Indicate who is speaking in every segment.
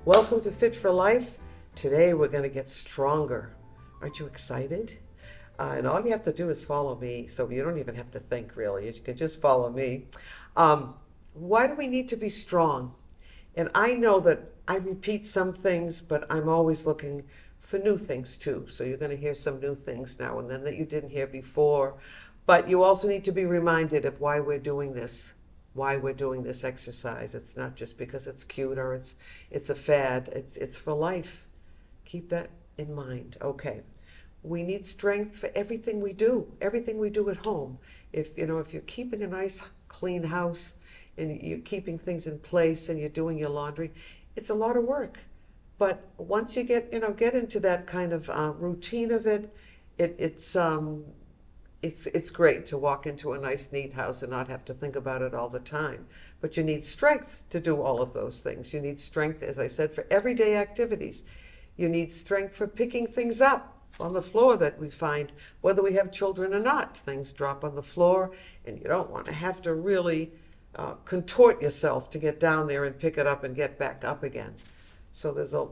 Speaker 1: Welcome to Fit for Life. Today we're going to get stronger. Aren't you excited? And all you have to do is follow me, so you don't even have to think really. You can just follow me. Why do we need to be strong? And I know that I repeat some things, but I'm always looking for new things too. So you're going to hear some new things now and then that you didn't hear before. But you also need to be reminded of why we're doing this exercise. It's not just because it's cute or it's a fad. It's for life. Keep that in mind. Okay. We need strength for everything we do at home. If you're keeping a nice clean house and you're keeping things in place and you're doing your laundry, it's a lot of work. But once you get into that kind of routine of it, it it's it's great to walk into a nice, neat house and not have to think about it all the time. But you need strength to do all of those things. You need strength, as I said, for everyday activities. You need strength for picking things up on the floor that we find, whether we have children or not. Things drop on the floor, and you don't want to have to really contort yourself to get down there and pick it up and get back up again. So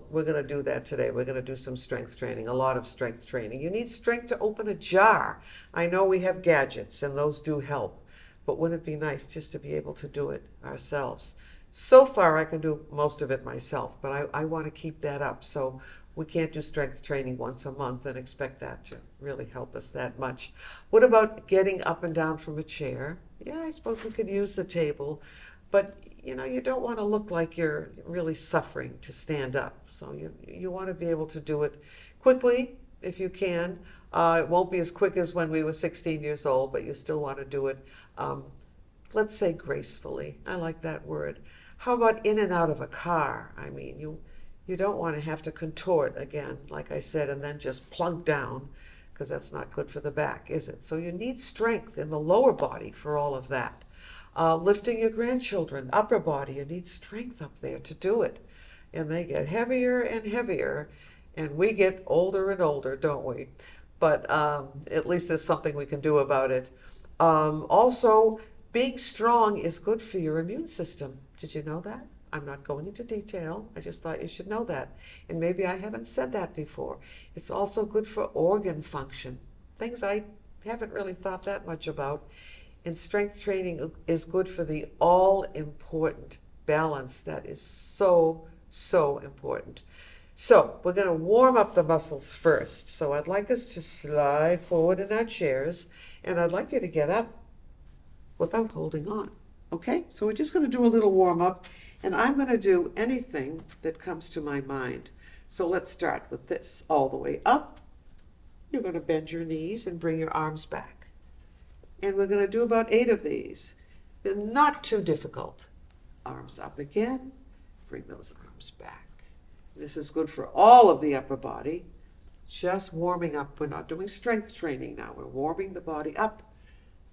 Speaker 1: we're going to do that today. We're going to do some strength training, a lot of strength training. You need strength to open a jar. I know we have gadgets and those do help, but wouldn't it be nice just to be able to do it ourselves? So far, I can do most of it myself, but I want to keep that up. So we can't do strength training once a month and expect that to really help us that much. What about getting up and down from a chair? Yeah, I suppose we could use the table, but you don't want to look like you're really suffering to stand up. So you want to be able to do it quickly if you can. It won't be as quick as when we were 16 years old, but you still want to do it, let's say gracefully. I like that word. How about in and out of a car? I mean, you don't want to have to contort again, like I said, and then just plunk down, because that's not good for the back, is it? So you need strength in the lower body for all of that. Lifting your grandchildren, upper body, you need strength up there to do it. And they get heavier and heavier, and we get older and older, don't we? But at least there's something we can do about it. Also, being strong is good for your immune system. Did you know that? I'm not going into detail. I just thought you should know that. And maybe I haven't said that before. It's also good for organ function, things I haven't really thought that much about. And strength training is good for the all-important balance that is so, so important. So we're going to warm up the muscles first. So I'd like us to slide forward in our chairs, and I'd like you to get up without holding on. Okay? So we're just going to do a little warm up, and I'm going to do anything that comes to my mind. So let's start with this. All the way up. You're going to bend your knees and bring your arms back. And we're going to do about 8 of these. They're not too difficult. Arms up again. Bring those arms back. This is good for all of the upper body. Just warming up. We're not doing strength training now. We're warming the body up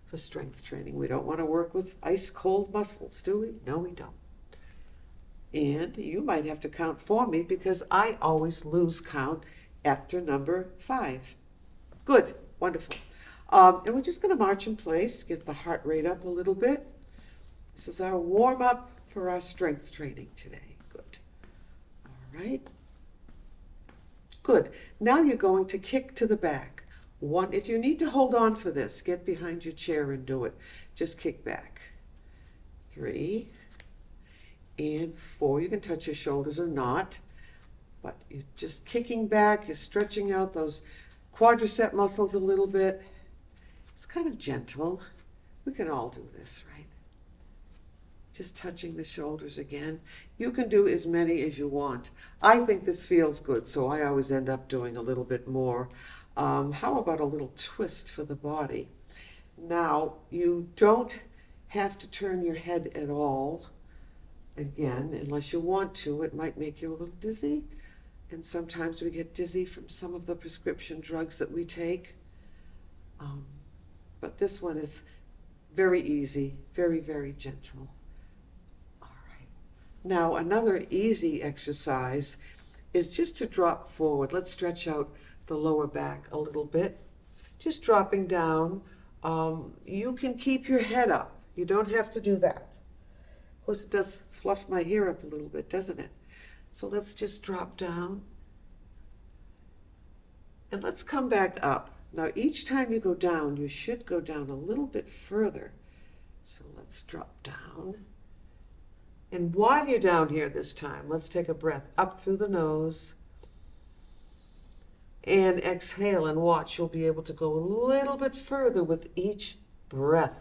Speaker 1: for strength training. We don't want to work with ice cold muscles, do we? No, we don't. And you might have to count for me because I always lose count after number 5. Good. Wonderful. And we're just going to march in place, get the heart rate up a little bit. This is our warm up for our strength training today. Good. All right. Good. Now you're going to kick to the back. 1, if you need to hold on for this, get behind your chair and do it. Just kick back. 3 and 4. You can touch your shoulders or not, but you're just kicking back. You're stretching out those quadricep muscles a little bit. It's kind of gentle. We can all do this, right? Just touching the shoulders again. You can do as many as you want. I think this feels good, so I always end up doing a little bit more. How about a little twist for the body? Now, you don't have to turn your head at all. Again, unless you want to. It might make you a little dizzy. And sometimes we get dizzy from some of the prescription drugs that we take. But this one is very easy, very, very gentle. All right. Now, another easy exercise is just to drop forward. Let's stretch out the lower back a little bit. Just dropping down. You can keep your head up. You don't have to do that. Of course, it does fluff my hair up a little bit, doesn't it? So let's just drop down. And let's come back up. Now each time you go down, you should go down a little bit further. So let's drop down. And while you're down here this time, let's take a breath up through the nose. And exhale and watch. You'll be able to go a little bit further with each breath.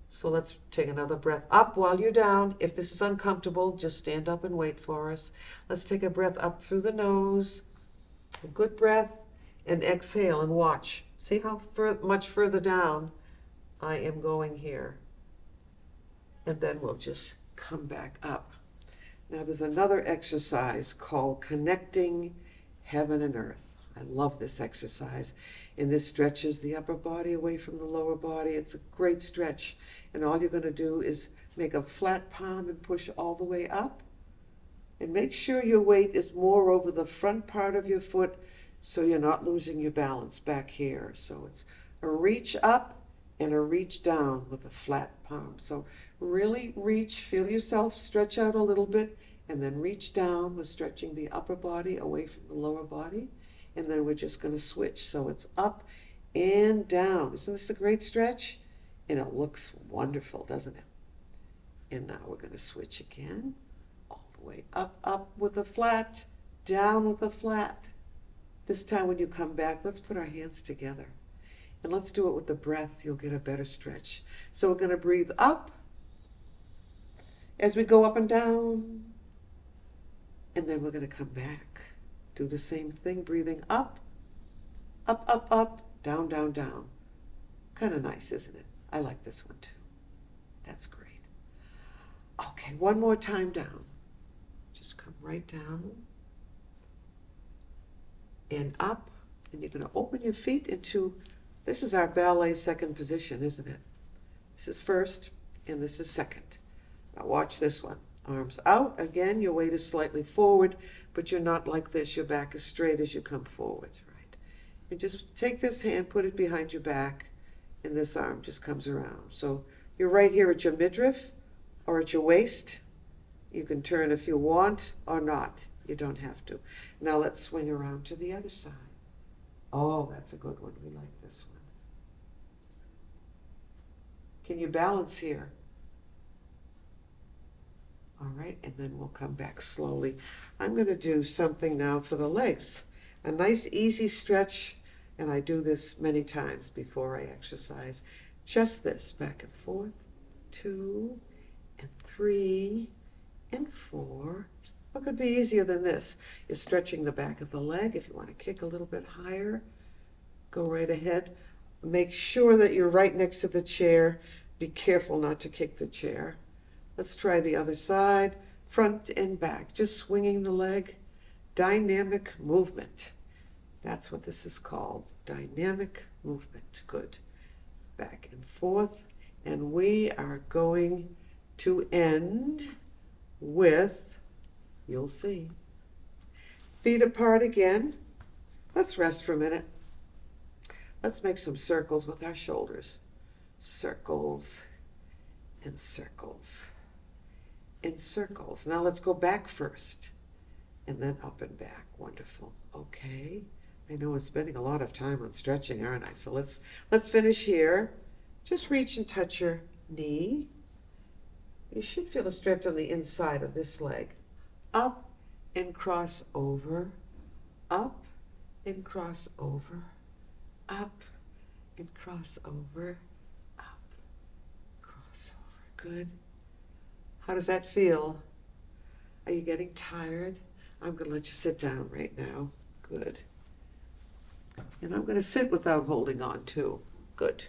Speaker 1: So let's take another breath up while you're down. If this is uncomfortable, just stand up and wait for us. Let's take a breath up through the nose. A good breath. And exhale and watch. See how much further down I am going here. And then we'll just come back up. Now there's another exercise called connecting heaven and earth. I love this exercise. And this stretches the upper body away from the lower body. It's a great stretch. And all you're going to do is make a flat palm and push all the way up. And make sure your weight is more over the front part of your foot so you're not losing your balance back here. So it's a reach up and a reach down with a flat palm. So really reach, feel yourself stretch out a little bit, and then reach down with stretching the upper body away from the lower body. And then we're just going to switch. So it's up and down. Isn't this a great stretch? And it looks wonderful, doesn't it? And now we're going to switch again. All the way up, up with a flat, down with a flat. This time when you come back, let's put our hands together. And let's do it with the breath. You'll get a better stretch. So we're going to breathe up as we go up and down. And then we're going to come back. Do the same thing, breathing up, up, up, up, down, down, down. Kind of nice, isn't it? I like this one too. That's great. Okay, one more time down. Just come right down and up. And you're going to open your feet into, this is our ballet second position, isn't it? This is first and this is second. Now watch this one. Arms out. Again, your weight is slightly forward, but you're not like this. Your back is straight as you come forward, right? And just take this hand, put it behind your back, and this arm just comes around. So you're right here at your midriff or at your waist. You can turn if you want or not. You don't have to. Now let's swing around to the other side. Oh, that's a good one. We like this one. Can you balance here? All right, and then we'll come back slowly. I'm going to do something now for the legs. A nice easy stretch, and I do this many times before I exercise. Just this, back and forth, 2 and 3 and 4. What could be easier than this? You're stretching the back of the leg. If you want to kick a little bit higher, go right ahead. Make sure that you're right next to the chair. Be careful not to kick the chair. Let's try the other side, front and back, just swinging the leg. Dynamic movement. That's what this is called, dynamic movement. Good. Back and forth. And we are going to end with, you'll see, feet apart again. Let's rest for a minute. Let's make some circles with our shoulders. Circles and circles. In circles. Now let's go back first and then up and back. Wonderful. Okay. I know I'm spending a lot of time on stretching, aren't I? So let's finish here. Just reach and touch your knee. You should feel a stretch on the inside of this leg. Up and cross over. Up and cross over. Up and cross over. Up. Cross over. Good. How does that feel? Are you getting tired? I'm going to let you sit down right now. Good. And I'm going to sit without holding on too. Good.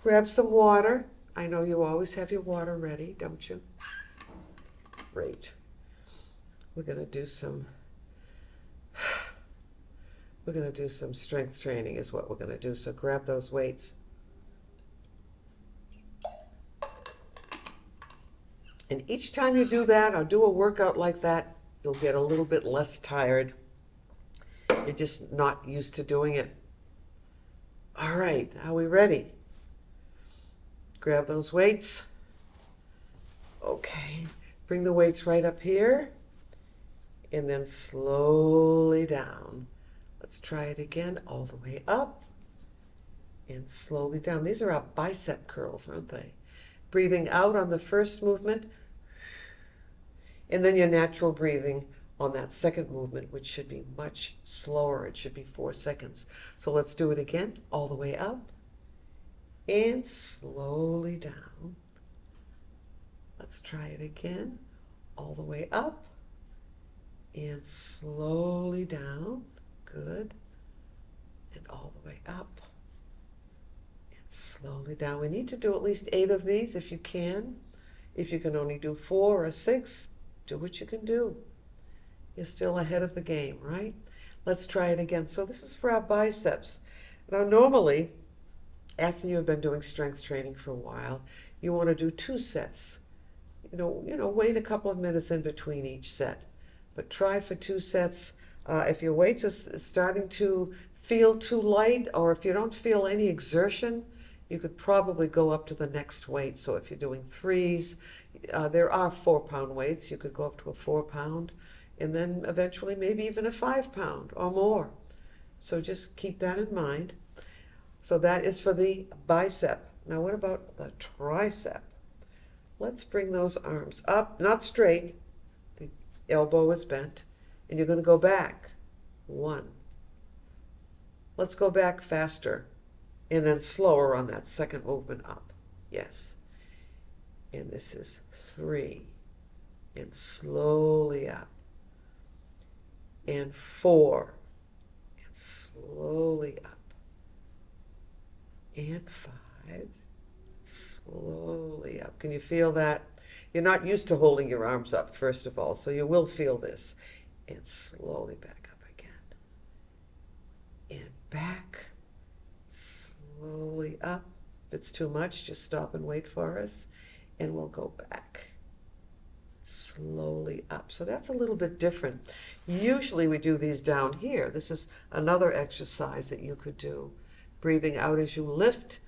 Speaker 1: Grab some water. I know you always have your water ready, don't you? Great. We're going to do some strength training is what we're going to do. So grab those weights. And each time you do that or do a workout like that, you'll get a little bit less tired. You're just not used to doing it. All right, are we ready? Grab those weights. Okay, bring the weights right up here. and then slowly down. Let's try it again, all the way up and slowly down. These are our bicep curls, aren't they? Breathing out on the first movement, and then your natural breathing on that second movement, which should be much slower. It should be 4 seconds. So let's do it again, all the way up and slowly down. Let's try it again, all the way up and slowly down. Good. And all the way up and slowly down. We need to do at least 8 of these if you can. If you can only do 4 or 6, do what you can do. You're still ahead of the game, right? Let's try it again. So this is for our biceps. Now normally, after you've been doing strength training for a while, you want to do 2 sets. Wait a couple of minutes in between each set. But try for 2 sets. If your weights are starting to feel too light, or if you don't feel any exertion, you could probably go up to the next weight. So if you're doing 3s, there are 4-pound weights. You could go up to a 4-pound, and then eventually maybe even a 5-pound or more. So just keep that in mind. So that is for the bicep. Now what about the tricep? Let's bring those arms up, not straight. The elbow is bent. And you're going to go back. 1. Let's go back faster. And then slower on that second movement up. Yes. And this is 3. And slowly up. And 4. And slowly up. And 5. Slowly up. Can you feel that? You're not used to holding your arms up, first of all, so you will feel this. And slowly back up again. And back. Slowly up. If it's too much, just stop and wait for us. And we'll go back. Slowly up. So that's a little bit different. Usually we do these down here. This is another exercise that you could do. Breathing out as you lift.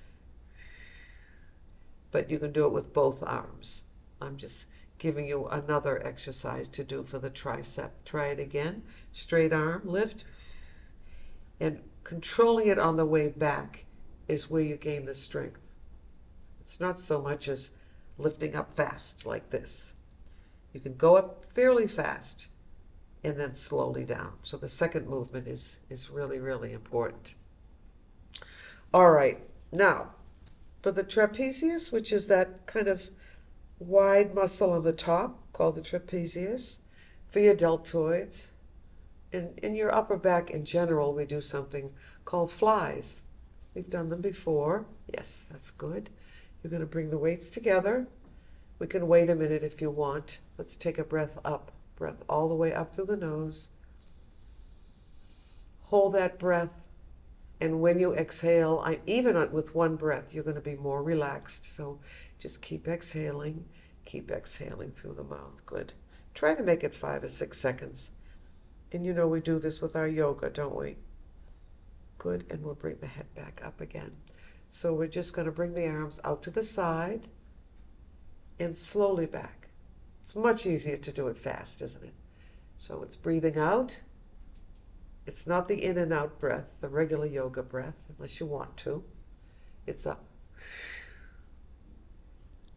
Speaker 1: But you can do it with both arms. I'm just giving you another exercise to do for the tricep. Try it again. Straight arm, lift. And controlling it on the way back is where you gain the strength. It's not so much as lifting up fast like this. You can go up fairly fast and then slowly down. So the second movement is really, really important. All right, now for the trapezius, which is that kind of wide muscle on the top called the trapezius, for your deltoids, and in your upper back in general, we do something called flies. We've done them before. Yes, that's good. You're going to bring the weights together. We can wait a minute if you want. Let's take a breath up, breath all the way up through the nose. Hold that breath. And when you exhale, even with one breath, you're going to be more relaxed. So just keep exhaling through the mouth. Good. Try to make it 5 or 6 seconds. And we do this with our yoga, don't we? Good. And we'll bring the head back up again. So we're just going to bring the arms out to the side and slowly back. It's much easier to do it fast, isn't it? So it's breathing out. It's not the in and out breath, the regular yoga breath, unless you want to. It's up.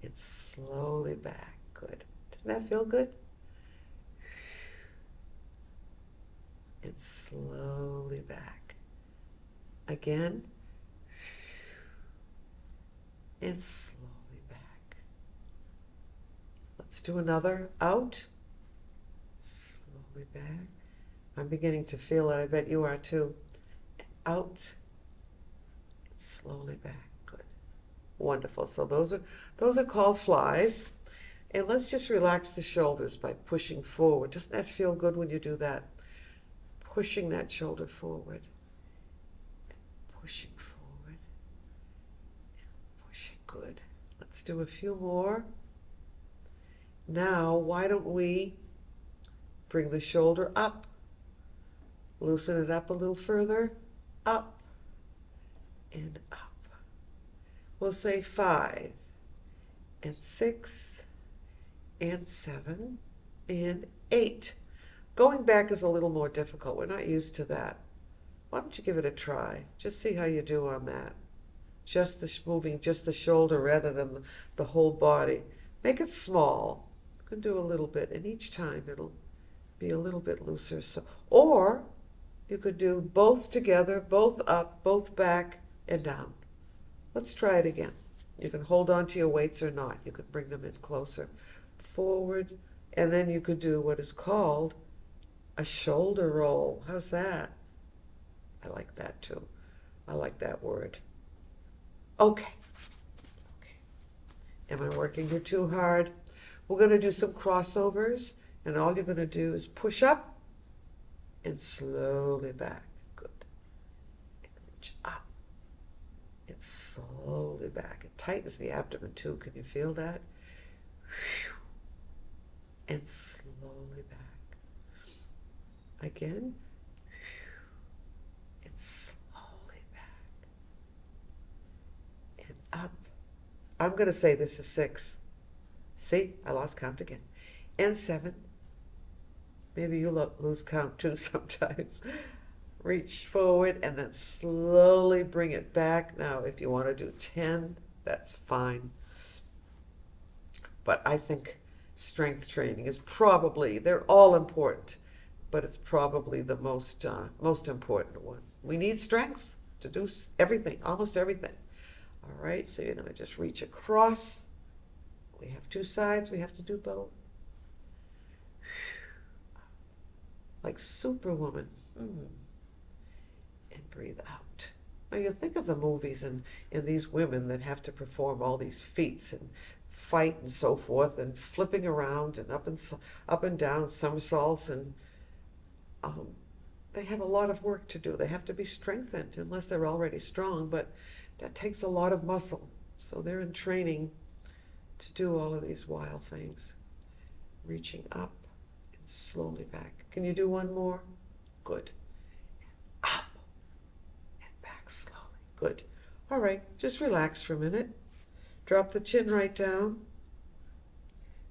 Speaker 1: And slowly back. Good. Doesn't that feel good? And slowly back. Again. And slowly back. Let's do another. Out. Slowly back. I'm beginning to feel it. I bet you are too. And out. And slowly back. Good. Wonderful. So those are called flies. And let's just relax the shoulders by pushing forward. Doesn't that feel good when you do that? Pushing that shoulder forward. And pushing forward. And pushing. Good. Let's do a few more. Now, why don't we bring the shoulder up? Loosen it up a little further. Up and up. We'll say 5 and 6 and 7 and 8. Going back is a little more difficult. We're not used to that. Why don't you give it a try? Just see how you do on that. Just moving just the shoulder rather than the whole body. Make it small. You can do a little bit, and each time it'll be a little bit looser. So, or you could do both together, both up, both back, and down. Let's try it again. You can hold on to your weights or not. You can bring them in closer. Forward, and then you could do what is called a shoulder roll. How's that? I like that too. I like that word. Okay. Am I working you too hard? We're going to do some crossovers, and all you're going to do is push up and slowly back. Good. And reach up and slowly back. It tightens the abdomen too. Can you feel that? And slowly back. Again. And slowly back. And up. I'm going to say this is 6. See, I lost count again. And 7. Maybe you lose count too sometimes. Reach forward and then slowly bring it back. Now, if you want to do 10, that's fine. But I think strength training is probably, they're all important, but it's probably the most important one. We need strength to do everything, almost everything. All right, so you're going to just reach across. We have 2 sides, we have to do both. Like Superwoman. And breathe out. Now you think of the movies and these women that have to perform all these feats and fight and so forth and flipping around and up and down somersaults, and they have a lot of work to do. They have to be strengthened unless they're already strong, but that takes a lot of muscle. So they're in training to do all of these wild things. Reaching up and slowly back. Can you do one more? Good. Up and back slowly. Good. All right, just relax for a minute. Drop the chin right down.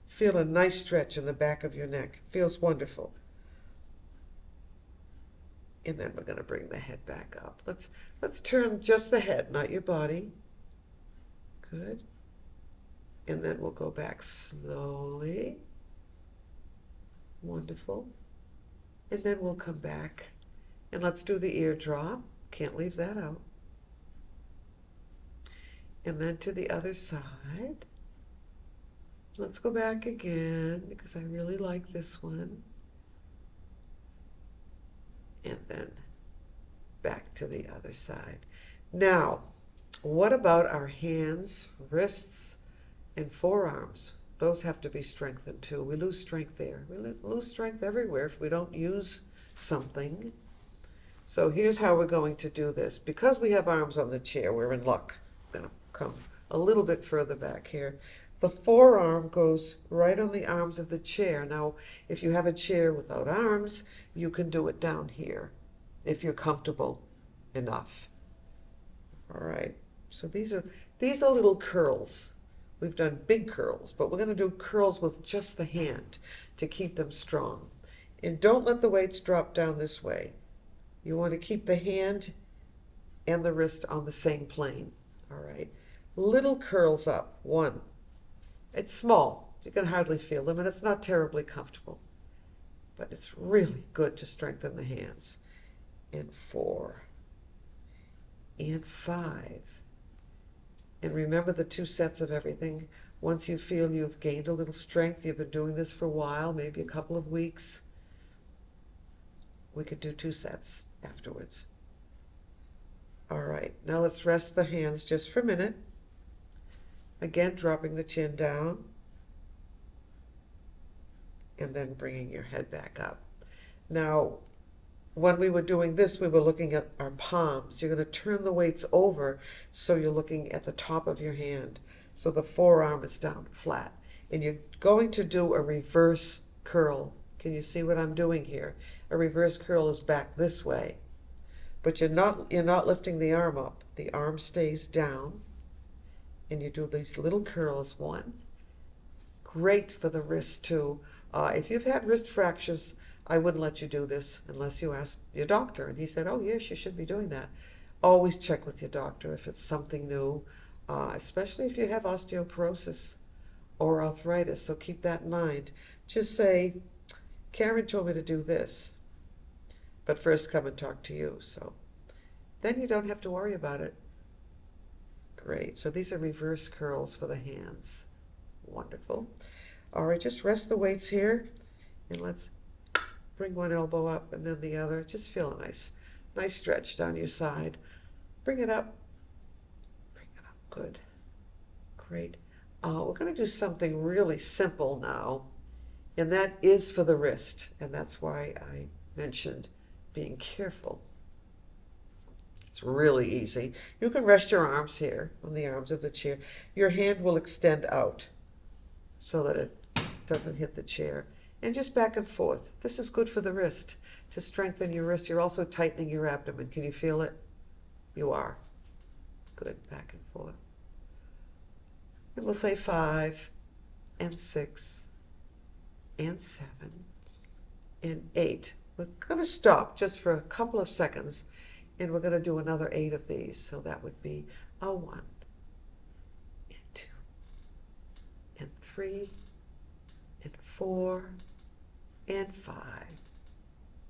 Speaker 1: Feel a nice stretch in the back of your neck. Feels wonderful. And then we're going to bring the head back up. Let's turn just the head, not your body. Good. And then we'll go back slowly. Wonderful. And then we'll come back. And let's do the ear drop. Can't leave that out. And then to the other side. Let's go back again because I really like this one. And then back to the other side. Now, what about our hands, wrists, and forearms? Those have to be strengthened too. We lose strength there. We lose strength everywhere if we don't use something. So here's how we're going to do this. Because we have arms on the chair, we're in luck. I'm going to come a little bit further back here. The forearm goes right on the arms of the chair. Now, if you have a chair without arms, you can do it down here if you're comfortable enough. All right. So these are little curls. We've done big curls, but we're going to do curls with just the hand to keep them strong. And don't let the weights drop down this way. You want to keep the hand and the wrist on the same plane. All right. Little curls up. 1. It's small. You can hardly feel them, and it's not terribly comfortable. But it's really good to strengthen the hands. And 4. And 5. And remember the 2 sets of everything. Once you feel you've gained a little strength, you've been doing this for a while, maybe a couple of weeks, we could do 2 sets afterwards. All right, now let's rest the hands just for a minute. Again, dropping the chin down. And then bringing your head back up. Now, when we were doing this, we were looking at our palms. You're going to turn the weights over so you're looking at the top of your hand. So the forearm is down flat. And you're going to do a reverse curl. Can you see what I'm doing here? A reverse curl is back this way. But you're not lifting the arm up. The arm stays down. And you do these little curls. 1. Great for the wrist too. If you've had wrist fractures, I wouldn't let you do this unless you asked your doctor. And he said, oh, yes, you should be doing that. Always check with your doctor if it's something new, especially if you have osteoporosis or arthritis. So keep that in mind. Just say, Karen told me to do this, but first come and talk to you. So then you don't have to worry about it. Great. So these are reverse curls for the hands. Wonderful. All right, just rest the weights here, and let's bring one elbow up and then the other. Just feel a nice stretch down your side. Bring it up. Bring it up. Good. Great. We're going to do something really simple now, and that is for the wrist, and that's why I mentioned being careful. It's really easy. You can rest your arms here on the arms of the chair. Your hand will extend out so that it doesn't hit the chair. And just back and forth. This is good for the wrist, to strengthen your wrist. You're also tightening your abdomen. Can you feel it? You are. Good. Back and forth. And we'll say 5 and 6 and 7 and 8. We're going to stop just for a couple of seconds, and we're going to do another 8 of these. So that would be a 1 and 2 and 3 and 4 and 5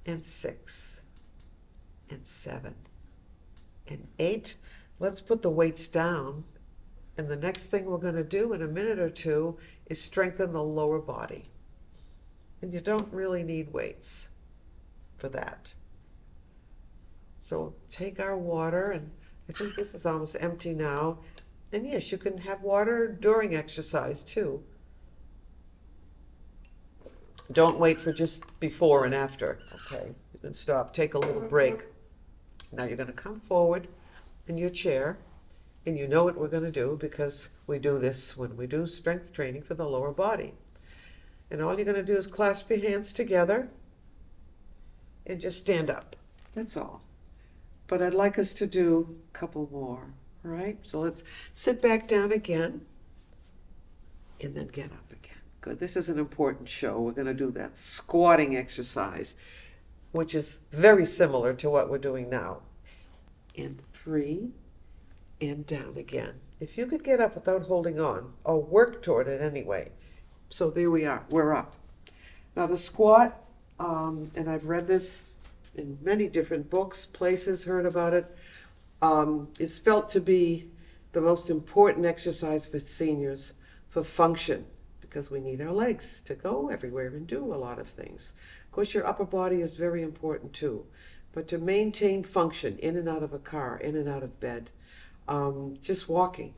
Speaker 1: and 6 and 7 and 8. Let's put the weights down. And the next thing we're going to do in a minute or two is strengthen the lower body. And you don't really need weights for that. So take our water, and I think this is almost empty now. And yes, you can have water during exercise too. Don't wait for just before and after. Okay, you can stop, take a little break. Now you're going to come forward in your chair, and you know what we're going to do because we do this when we do strength training for the lower body. And all you're going to do is clasp your hands together and just stand up. That's all. But I'd like us to do a couple more, all right? So let's sit back down again and then get up again. Good. This is an important show. We're going to do that squatting exercise, which is very similar to what we're doing now. And 3, and down again. If you could get up without holding on, or work toward it anyway. So there we are. We're up. Now the squat, and I've read this in many different books, places, heard about it, is felt to be the most important exercise for seniors for function, because we need our legs to go everywhere and do a lot of things. Of course, your upper body is very important too, but to maintain function in and out of a car, in and out of bed, just walking,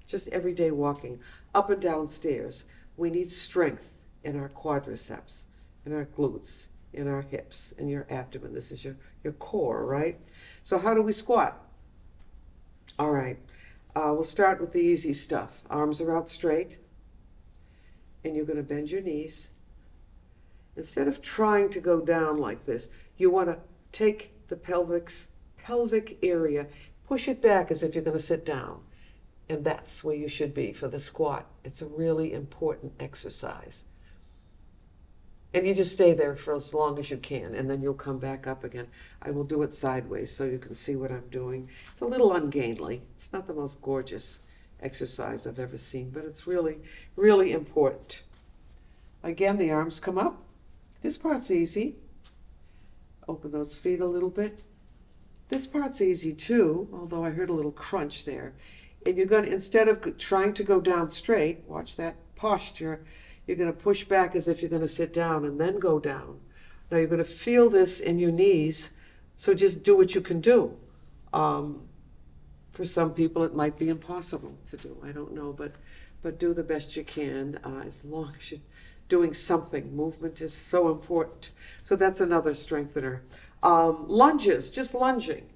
Speaker 1: just everyday walking, up and down stairs, we need strength in our quadriceps, in our glutes, in our hips, in your abdomen. This is your core, right? So how do we squat? All right, we'll start with the easy stuff. Arms are out straight, and you're going to bend your knees. Instead of trying to go down like this, you want to take the pelvic area, push it back as if you're going to sit down. And that's where you should be for the squat. It's a really important exercise. And you just stay there for as long as you can, and then you'll come back up again. I will do it sideways so you can see what I'm doing. It's a little ungainly. It's not the most gorgeous exercise I've ever seen, but it's really, really important. Again, the arms come up. This part's easy. Open those feet a little bit. This part's easy too, although I heard a little crunch there. And you're going to, instead of trying to go down straight, watch that posture, you're going to push back as if you're going to sit down and then go down. Now you're going to feel this in your knees, so just do what you can do. For some people it might be impossible to do, I don't know, but do the best you can as long as you're doing something. Movement is so important. So that's another strengthener. Lunges, just lunging,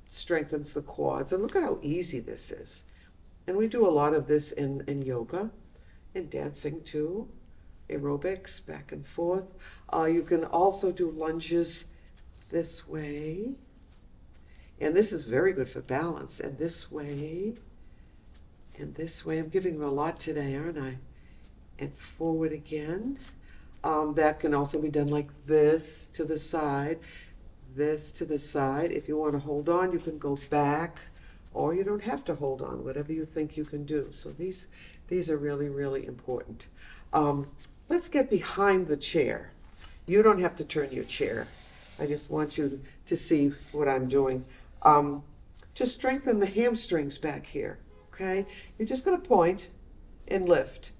Speaker 1: strengthens the quads. And look at how easy this is. And we do a lot of this in yoga, in dancing too, aerobics, back and forth. You can also do lunges this way. And this is very good for balance. And this way, and this way. I'm giving you a lot today, aren't I? And forward again. That can also be done like this to the side, this to the side. If you want to hold on, you can go back, or you don't have to hold on, whatever you think you can do. So these are really, really important. Let's get behind the chair. You don't have to turn your chair. I just want you to see what I'm doing. Just strengthen the hamstrings back here, okay? You're just going to point and lift.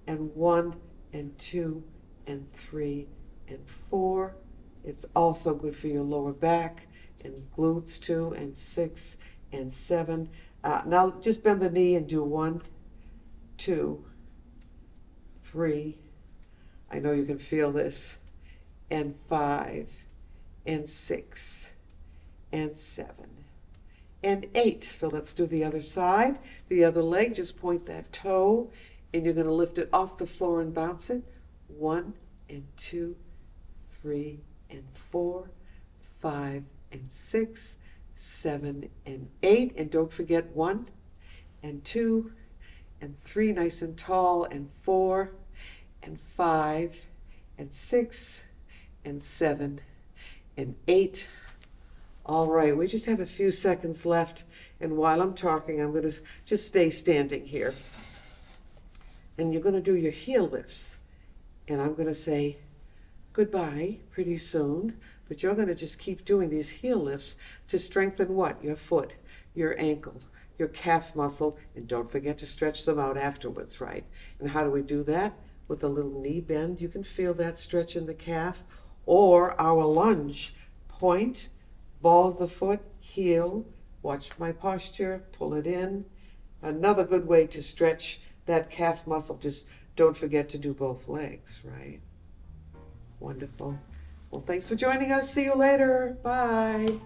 Speaker 1: And 1 and 2 and 3 and 4. It's also good for your lower back and glutes too, and 6 and 7. Now just bend the knee and do 1, 2, 3. I know you can feel this. And 5 and 6 and 7 and 8. So let's do the other side. The other leg, just point that toe and you're going to lift it off the floor and bounce it. 1 and 2, 3 and 4, 5 and 6, 7 and 8. And don't forget 1 and 2 and 3, nice and tall, and 4 and 5 and 6 and 7 and 8. All right, we just have a few seconds left, and while I'm talking, I'm going to just stay standing here. And you're going to do your heel lifts. And I'm going to say goodbye pretty soon, but you're going to just keep doing these heel lifts to strengthen what? Your foot, your ankle, your calf muscle, and don't forget to stretch them out afterwards, right? And how do we do that? With a little knee bend. You can feel that stretch in the calf. Or our lunge. Point, ball of the foot, heel, watch my posture, pull it in. Another good way to stretch that calf muscle. Just don't forget to do both legs, right? Wonderful. Well, thanks for joining us. See you later. Bye.